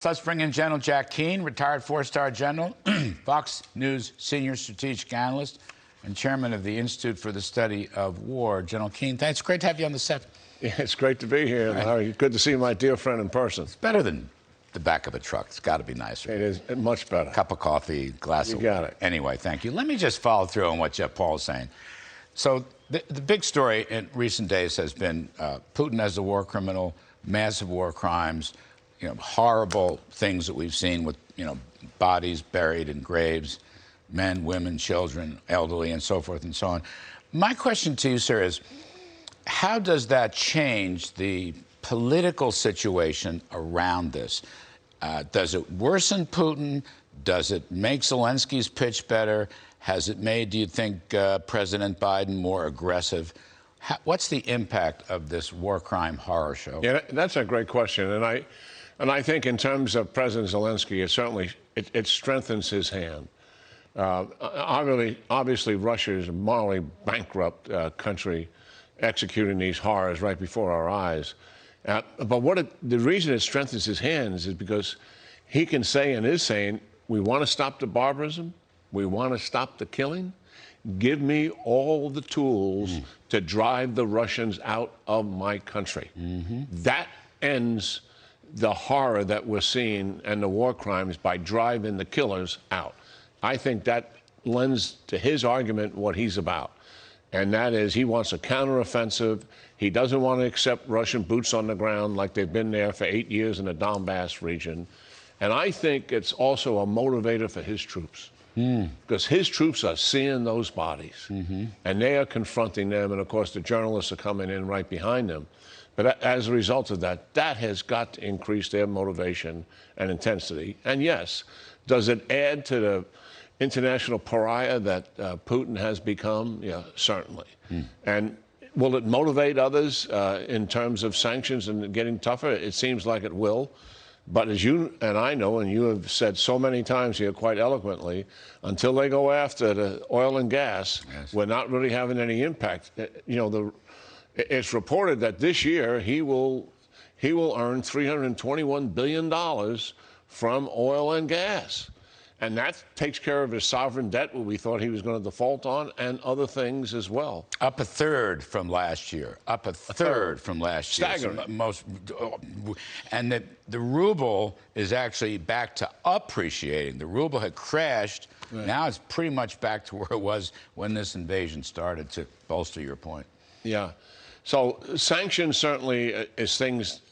Let's bring in General Jack Keane, retired four-star general, Fox News senior strategic analyst, and chairman of the Institute for the Study of War. General Keane, thanks. Great to have you on the set. Yeah, it's great to be here, Larry. Good to see my dear friend in person. It's better than the back of a truck. It's got to be nicer. It is much better. Cup of coffee, glass of got it. Anyway, thank you. Let me just follow through on what Jeff Paul is saying. So the big story in recent days has been Putin as a war criminal, massive war crimes, horrible things that we've seen with, bodies buried in graves, men, women, children, elderly, and so forth and so on. My question to you, sir, is how does that change the political situation around this? Does it worsen Putin? Does it make Zelensky's pitch better? Has it made, do you think, President Biden more aggressive? What's the impact of this war crime horror show? Yeah, that's a great question. And I think in terms of President Zelensky, it strengthens his hand. Obviously, Russia is a morally bankrupt country executing these horrors right before our eyes. But the reason it strengthens his hands is because he can say and is saying, we want to stop the barbarism, we want to stop the killing. Give me all the tools to drive the Russians out of my country. That ends the horror that we're seeing and the war crimes by driving the killers out. I think that lends to his argument what he's about. And that is he wants a counteroffensive. He doesn't want to accept Russian boots on the ground like they've been there for 8 years in the Donbass region. And I think it's also a motivator for his troops. Because his troops are seeing those bodies, and they are confronting them, and of course the journalists are coming in right behind them. But as a result of that, that has got to increase their motivation and intensity. And yes, does it add to the international pariah that Putin has become? Yeah, certainly. And will it motivate others in terms of sanctions and getting tougher? It seems like it will. But as you and I know, and you have said so many times here quite eloquently, until they go after the oil and gas, we're not really having any impact. It's reported that this year he will earn $321 billion from oil and gas. And that takes care of his sovereign debt, what we thought he was going to default on, and other things as well. Up a third from last year. Up a third from last year. Staggering. And the ruble is actually back to appreciating. The ruble had crashed. Right. Now it's pretty much back to where it was when this invasion started, to bolster your point. Yeah. So sanctions certainly is things.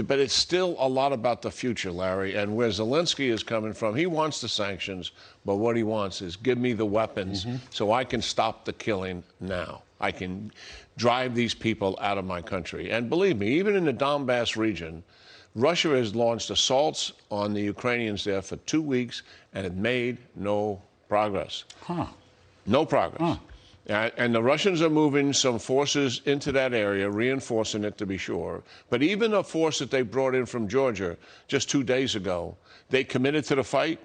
But it's still a lot about the future, Larry, and where Zelensky is coming from. He wants the sanctions, but what he wants is give me the weapons so I can stop the killing now. I can drive these people out of my country. And believe me, even in the Donbass region, Russia has launched assaults on the Ukrainians there for 2 weeks, and it made no progress. No progress. And the Russians are moving some forces into that area, reinforcing it to be sure. But even a force that they brought in from Georgia just 2 days ago, they committed to the fight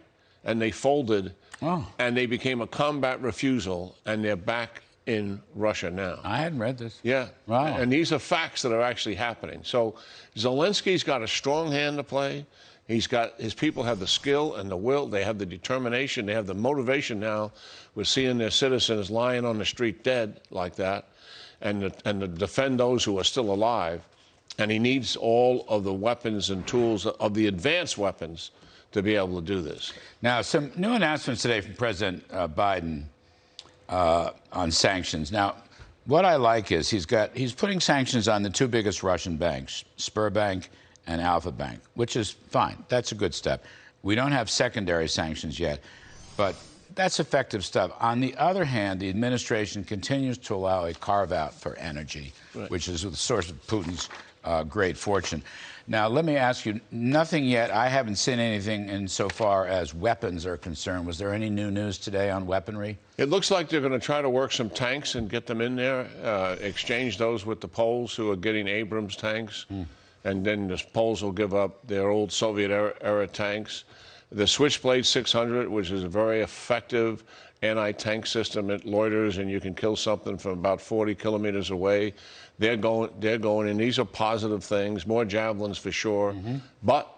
and they folded and they became a combat refusal, and they're back in Russia now. I hadn't read this. Yeah. Wow. And these are facts that are actually happening. So Zelensky's got a strong hand to play. His people have the skill and the will. They have the determination. They have the motivation now. We're seeing their citizens lying on the street dead like that, and to defend those who are still alive. And he needs all of the weapons and tools of the advanced weapons to be able to do this. Now, some new announcements today from President Biden on sanctions. Now, what I like is he's putting sanctions on the two biggest Russian banks, Sberbank and Alpha Bank, which is fine. That's a good step. We don't have secondary sanctions yet, but that's effective stuff. On the other hand, the administration continues to allow a carve-out for energy, which is the source of Putin's great fortune. Now, let me ask you, nothing yet. I haven't seen anything insofar as weapons are concerned. Was there any new news today on weaponry? It looks like they're going to try to work some tanks and get them in there, exchange those with the Poles who are getting Abrams tanks. And then the Poles will give up their old Soviet-era tanks. The Switchblade 600, which is a very effective anti-tank system, it loiters and you can kill something from about 40 kilometers away. They're going, and these are positive things, more javelins for sure. But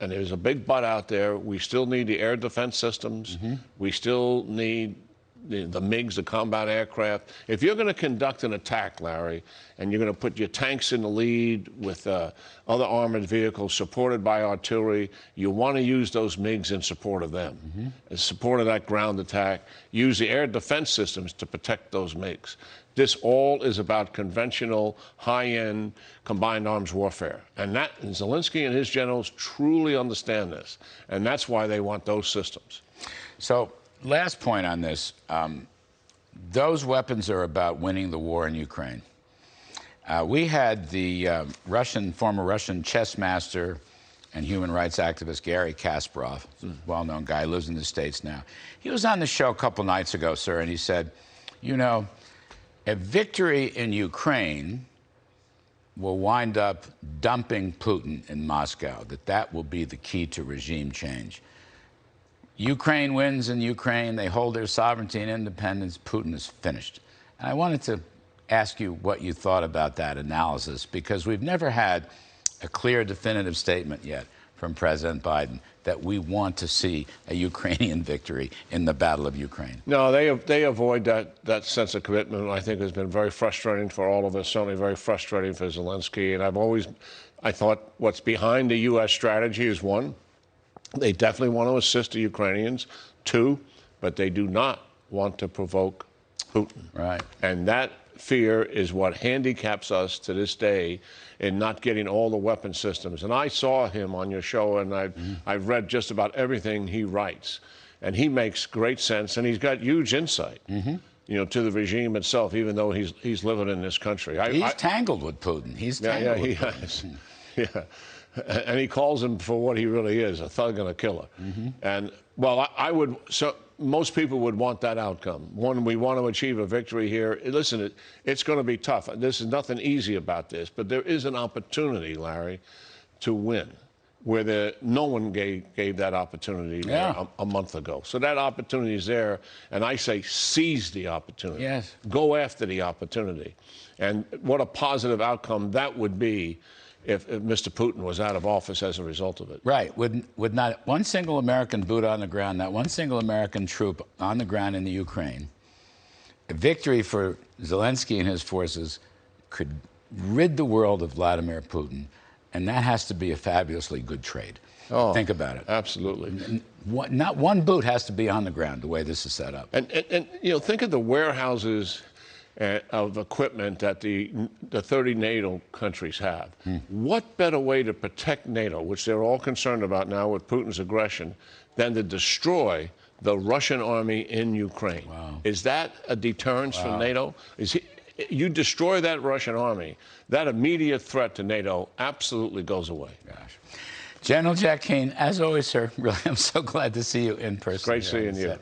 and there's a big but out there, we still need the air defense systems. We still need the MiGs, the combat aircraft. If you're going to conduct an attack, Larry, and you're going to put your tanks in the lead with other armored vehicles supported by artillery, you want to use those MiGs in support of them, in support of that ground attack. Use the air defense systems to protect those MiGs. This all is about conventional, high-end combined arms warfare. And Zelenskyy and his generals truly understand this. And that's why they want those systems. So, last point on this. Those weapons are about winning the war in Ukraine. We had the former Russian chess master and human rights activist Garry Kasparov, well-known guy, lives in the States now. He was on the show a couple nights ago, sir, and he said, you know, a victory in Ukraine will wind up dumping Putin in Moscow, that will be the key to regime change. Ukraine wins in Ukraine, they hold their sovereignty and independence, Putin is finished. And I wanted to ask you what you thought about that analysis, because we've never had a clear, definitive statement yet from President Biden that we want to see a Ukrainian victory in the Battle of Ukraine. No, they avoid that sense of commitment. I think has been very frustrating for all of us, certainly very frustrating for Zelenskyy. And I thought what's behind the U.S. strategy is, one, they definitely want to assist the Ukrainians. Two, but they do not want to provoke Putin. Right. And that fear is what handicaps us to this day in not getting all the weapon systems. And I saw him on your show, and I've read just about everything he writes. And he makes great sense, and he's got huge insight, you know, to the regime itself, even though he's living in this country. He's tangled with Putin. He's tangled with Putin. Has. Yeah. And he calls him for what he really is, a thug and a killer. And, well, most people would want that outcome. One, we want to achieve a victory here. Listen, it's going to be tough. This is nothing easy about this, but there is an opportunity, Larry, to win, where no one gave that opportunity a month ago. So that opportunity is there, and I say seize the opportunity. Yes. Go after the opportunity. And what a positive outcome that would be if Mr. Putin was out of office as a result of it. Right. With not one single American boot on the ground, not one single American troop on the ground in the Ukraine, a victory for Zelenskyy and his forces could rid the world of Vladimir Putin, and that has to be a fabulously good trade. Oh, think about it. Absolutely. Not one boot has to be on the ground the way this is set up. And you know, think of the warehouses of equipment that the 30 NATO countries have. What better way to protect NATO, which they're all concerned about now with Putin's aggression, than to destroy the Russian army in Ukraine? Wow. Is that a deterrence from NATO? You destroy that Russian army, that immediate threat to NATO absolutely goes away. Gosh. General Jack Keane, as always, sir, really, I'm so glad to see you in person. Great seeing you.